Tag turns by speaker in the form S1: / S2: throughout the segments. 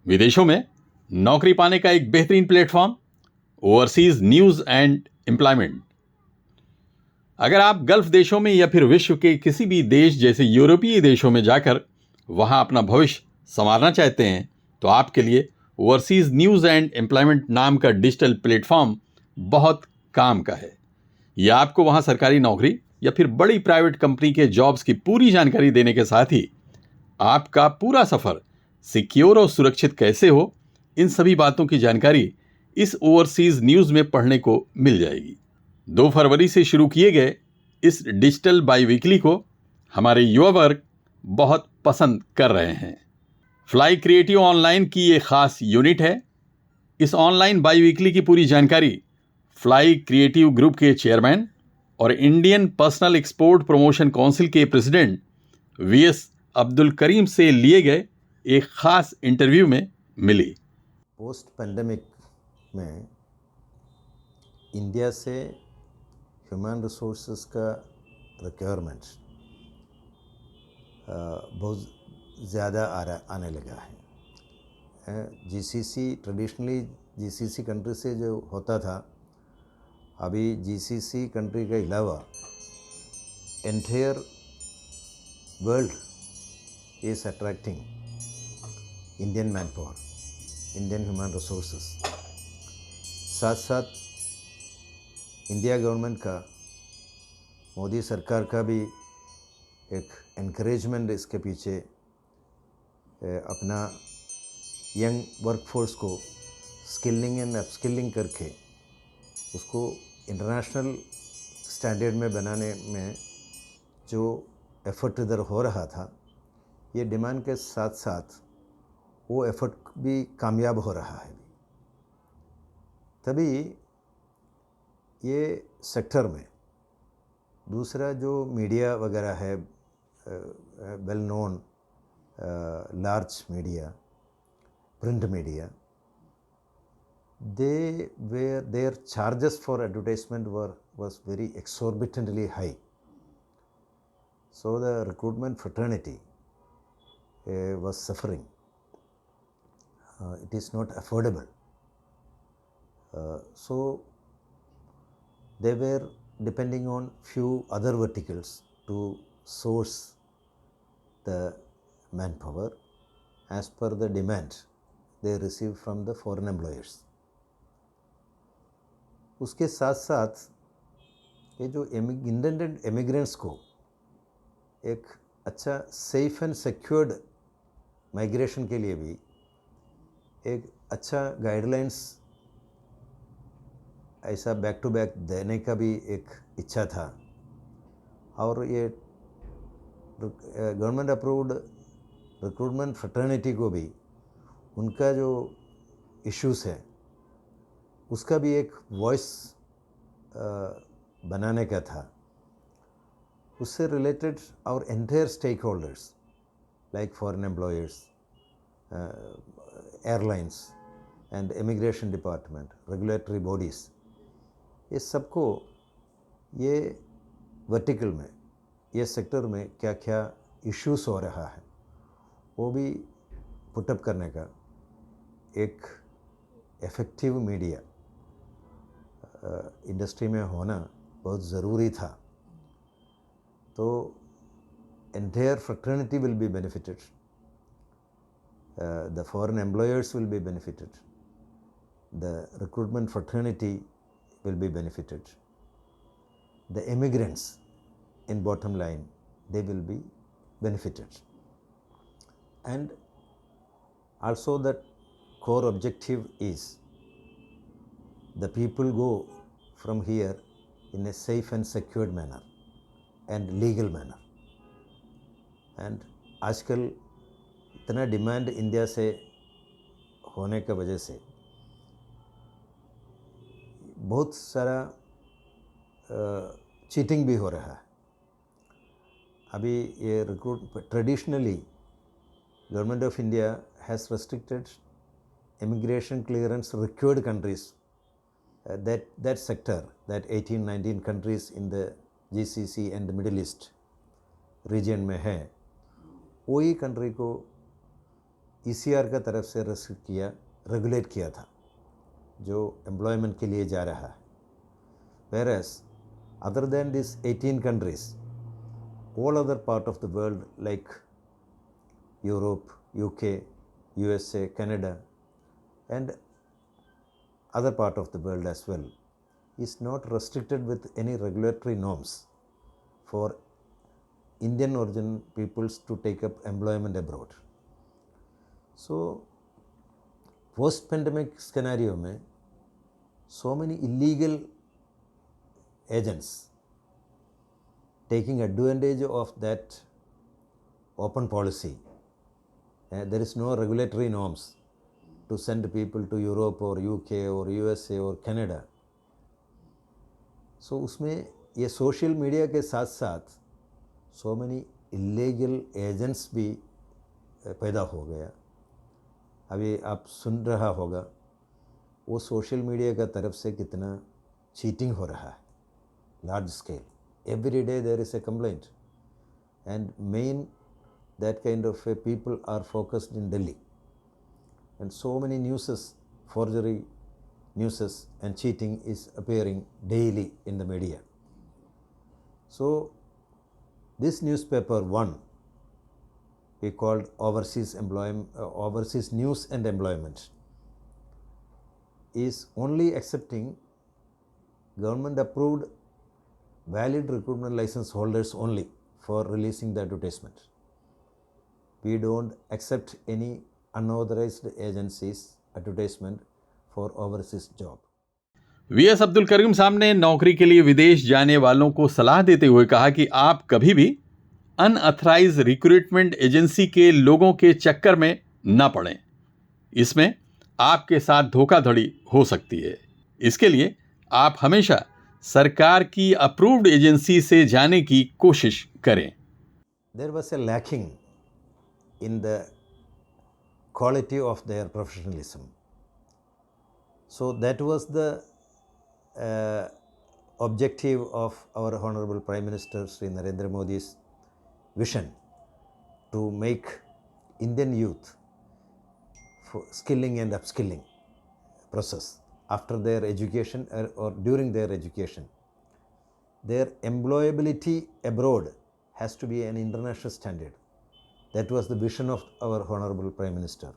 S1: विदेशों में नौकरी पाने का एक बेहतरीन platform, overseas news and employment. अगर आप गल्फ देशों में या फिर विश्व के किसी भी देश जैसे यूरोपीय देशों में जाकर वहां अपना भविष्य संवारना चाहते हैं, तो आपके लिए ओवरसीज न्यूज एंड एम्प्लॉयमेंट नाम का डिजिटल प्लेटफॉर्म बहुत काम का है। यह आपको वहां सरकारी नौकरी या फिर बड़ी प्राइवेट कंपनी के जॉब्स की पूरी जानकारी देने के साथ ही आपका पूरा सफर सिक्योर और सुरक्षित कैसे हो, इन सभी बातों की जानकारी इस ओवरसीज न्यूज में पढ़ने को मिल जाएगी। 2 फरवरी से शुरू किए गए इस डिजिटल बाई वीकली को हमारे युवा वर्ग बहुत पसंद कर रहे हैं। फ्लाई क्रिएटिव ऑनलाइन की ये खास यूनिट है। इस ऑनलाइन बाई वीकली की पूरी जानकारी फ्लाई क्रिएटिव ग्रुप के चेयरमैन और Indian personal export promotion council के प्रेसिडेंट VS अब्दुल करीम से लिए गए एक खास इंटरव्यू में मिली।
S2: पोस्ट पेंडेमिक में इंडिया से ह्यूमन रिसोर्सेज का रिक्वायरमेंट बहुत ज़्यादा आने लगा है। GCC ट्रेडिशनली GCC कंट्री से जो होता था, अभी GCC कंट्री के अलावा entire world is attracting Indian man power, Indian human resources. साथ साथ इंडिया गवर्नमेंट का, मोदी सरकार का भी एक एनकरेजमेंट इसके पीछे अपना यंग वर्कफोर्स को स्किलिंग एंड अपस्किलिंग करके उसको इंटरनेशनल स्टैंडर्ड में बनाने में जो एफर्ट इधर हो रहा था, ये डिमांड के साथ साथ वो एफर्ट भी कामयाब हो रहा है। तभी ये सेक्टर में दूसरा जो मीडिया वगैरह है, well known large media, print media, their charges for advertisement was very exorbitantly high. So the recruitment fraternity was suffering. It is not affordable. So they were depending on few other verticals to source the manpower as per the demand they receive from the foreign employers. उसके साथ साथ ये जो intended immigrants को एक अच्छा safe and secured migration के लिए भी एक अच्छा गाइडलाइंस ऐसा बैक टू बैक देने का भी एक इच्छा था। और ये गवर्नमेंट अप्रूव्ड रिक्रूटमेंट फ्रेटर्निटी को भी उनका जो इश्यूज़ है उसका भी एक वॉइस बनाने का था। उससे रिलेटेड और entire stakeholders like foreign employers, airlines and immigration department, regulatory bodies, ये सबको ये वर्टिकल में, ये सेक्टर में क्या क्या इश्यूज हो रहा है वो भी पुटअप करने का एक इफ़ेक्टिव मीडिया इंडस्ट्री में होना बहुत ज़रूरी था। तो entire fraternity will be benefited, the foreign employers will be benefited, the recruitment fraternity will be benefited, the immigrants in bottom line they will be benefited, and also the core objective is the people go from here in a safe and secured manner and legal manner. and आजकल इतना demand India से होने की वजह से बहुत सारा cheating भी हो रहा है। अभी ये recruit traditionally government of India has restricted immigration clearance required countries, that sector, that 18-19 countries in the GCC and the Middle East region में है, वही कंट्री को ECR का तरफ से रेस्ट्रिक्ट किया, रेगुलेट किया था जो एम्प्लॉयमेंट के लिए जा रहा है. Whereas other than these 18 countries, all other part of the world like Europe, UK, USA, Canada and other part of the world as well is not restricted with any regulatory norms for Indian origin peoples to take up employment abroad. So post pandemic scenario में so many illegal agents taking advantage of that open policy. There is no regulatory norms to send people to Europe or UK or USA or Canada. So उसमें ये social media के साथ साथ so many illegal agents भी पैदा हो गया. अभी आप सुन रहा होगा वो सोशल मीडिया का तरफ से कितना चीटिंग हो रहा है, large scale. Every day there is a complaint and main that kind of people are focused in Delhi. And so many newses, forgery newses and cheating is appearing daily in the media. So this newspaper one we called Overseas News and Employment is only accepting government approved valid recruitment license holders only for releasing the advertisement. We don't accept any unauthorized agencies advertisement for overseas job.
S1: VS Abdul Karim साहब ने नौकरी के लिए विदेश जाने वालों को सलाह देते हुए कहा कि आप कभी भी अनऑथराइज रिक्रूटमेंट एजेंसी के लोगों के चक्कर में न पड़ें. इसमें आपके साथ धोखाधड़ी हो सकती है. इसके लिए आप हमेशा सरकार की अप्रूव्ड एजेंसी से जाने की कोशिश करें.
S2: There was a lacking in the quality of their professionalism. So that was the objective of our Honorable Prime Minister Sri Narendra Modi's vision to make Indian youth for skilling and upskilling process after their education or during their education. Their employability abroad has to be an international standard. That was the vision of our Honorable Prime Minister.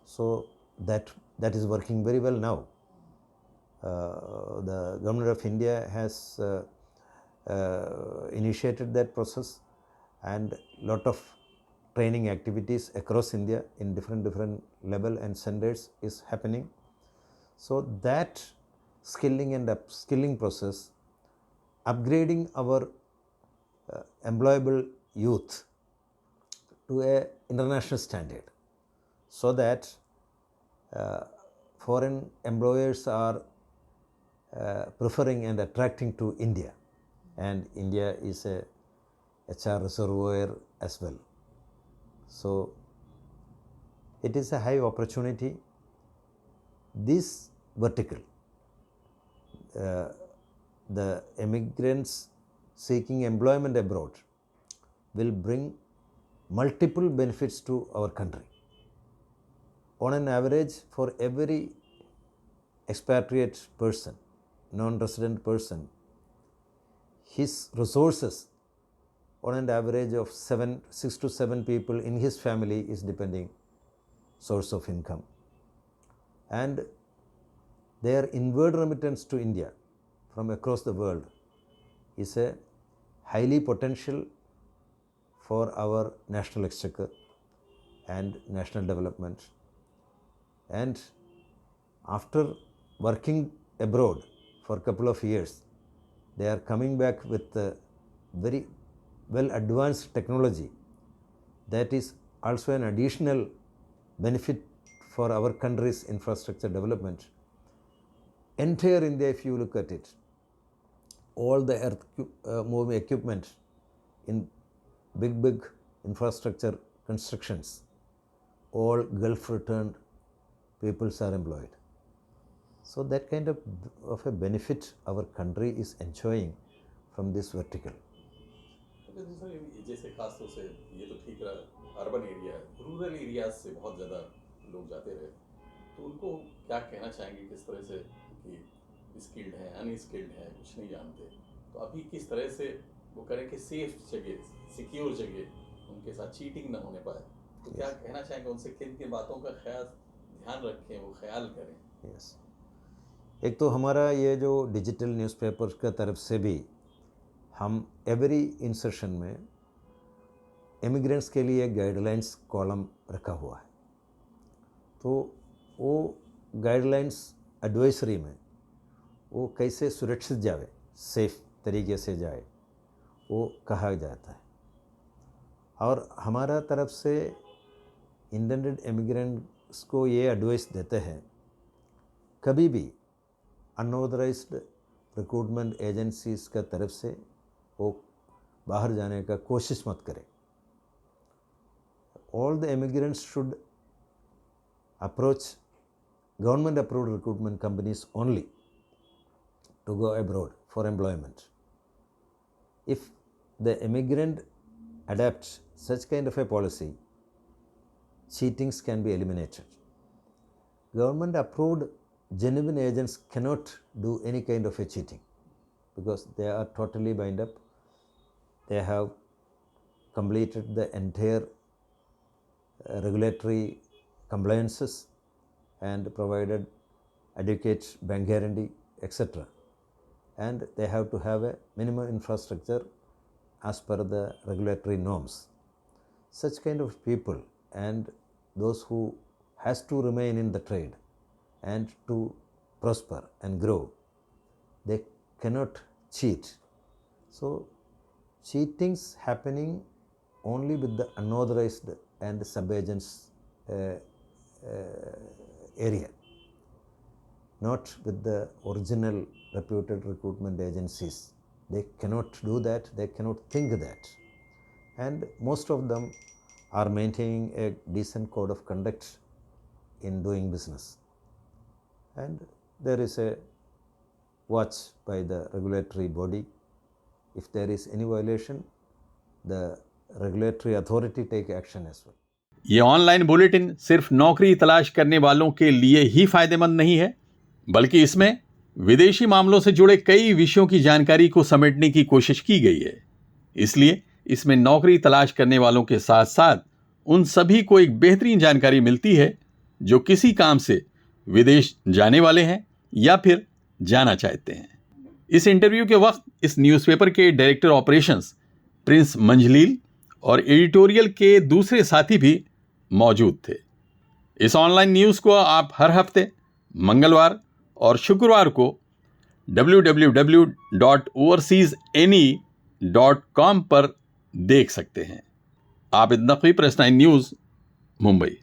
S2: So that is working very well now. The Government of India has initiated that process and lot of training activities across India in different level and standards is happening. So that skilling and upskilling process, upgrading our employable youth to a international standard so that foreign employers are preferring and attracting to India, and India is a HR reservoir as well. So it is a high opportunity. This vertical, the immigrants seeking employment abroad will bring multiple benefits to our country. On an average, for every expatriate person, non-resident person, his resources on an average of 6 to 7 people in his family is depending source of income. And their inward remittance to India from across the world is a highly potential for our national exchequer and national development. And after working abroad for a couple of years, they are coming back with very well advanced technology that is also an additional benefit for our country's infrastructure development. Entire India, if you look at it, all the earth moving equipment in big infrastructure constructions, all Gulf returned peoples are employed. So that kind of a benefit our country is enjoying from this vertical.
S1: लेकिन sir जैसे खास तौर से ये तो ठीक रहा urban area, rural areas से बहुत ज़्यादा लोग जाते रहे, तो उनको क्या कहना चाहेंगे किस तरह से कि स्किल्ड हैं, अनस्किल्ड हैं, कुछ नहीं जानते, तो अभी किस तरह से वो करें कि सेफ जगह, सिक्योर जगह उनके साथ चीटिंग ना होने पाए, तो क्या कहना चाहेंगे उनसे, किन किन बातों का ध्यान रखें, वो ख्याल करें?
S2: यस, एक तो हमारा ये जो डिजिटल न्यूज़पेपर का तरफ से भी हम एवरी इंसर्शन में इमिग्रेंट्स के लिए गाइडलाइंस कॉलम रखा हुआ है, तो वो गाइडलाइंस एडवाइजरी में वो कैसे सुरक्षित जाए, सेफ तरीके से जाए, वो कहा जाता है। और हमारा तरफ से इंटेंडेड इमिग्रेंट्स को ये एडवाइस देते हैं, कभी भी अनऑथराइज्ड रिक्रूटमेंट एजेंसीज़ का तरफ से वो बाहर जाने का कोशिश मत करें। All the immigrants should approach government approved recruitment companies only to go abroad for employment. If the immigrant adopts such kind of a policy, cheatings can be eliminated. Government approved genuine agents cannot do any kind of a cheating because they are totally bound up. They have completed the entire regulatory compliances and provided adequate bank guarantee, etc. And they have to have a minimum infrastructure as per the regulatory norms. Such kind of people and those who has to remain in the trade and to prosper and grow, they cannot cheat. So cheatings happening only with the unauthorized and subagents area, not with the original reputed recruitment agencies. They cannot do that, they cannot think that. And most of them are maintaining a decent code of conduct in doing business. And there is a watch by the regulatory body. If there is any violation, the regulatory authority take action as well.
S1: ये online bulletin सिर्फ नौकरी तलाश करने वालों के लिए ही फायदेमंद नहीं है, बल्कि इसमें विदेशी मामलों से जुड़े कई विषयों की जानकारी को समेटने की कोशिश की गई है। इसलिए इसमें नौकरी तलाश करने वालों के साथ साथ उन सभी को एक बेहतरीन जानकारी मिलती है जो किसी काम से विदेश जाने वाले हैं या फिर जाना चाहते हैं। इस इंटरव्यू के वक्त इस न्यूज़पेपर के डायरेक्टर ऑपरेशंस प्रिंस मंजलील और एडिटोरियल के दूसरे साथी भी मौजूद थे। इस ऑनलाइन न्यूज़ को आप हर हफ्ते मंगलवार और शुक्रवार को www.overseasany.com पर देख सकते हैं। Abid Naqvi, press 9 news, Mumbai.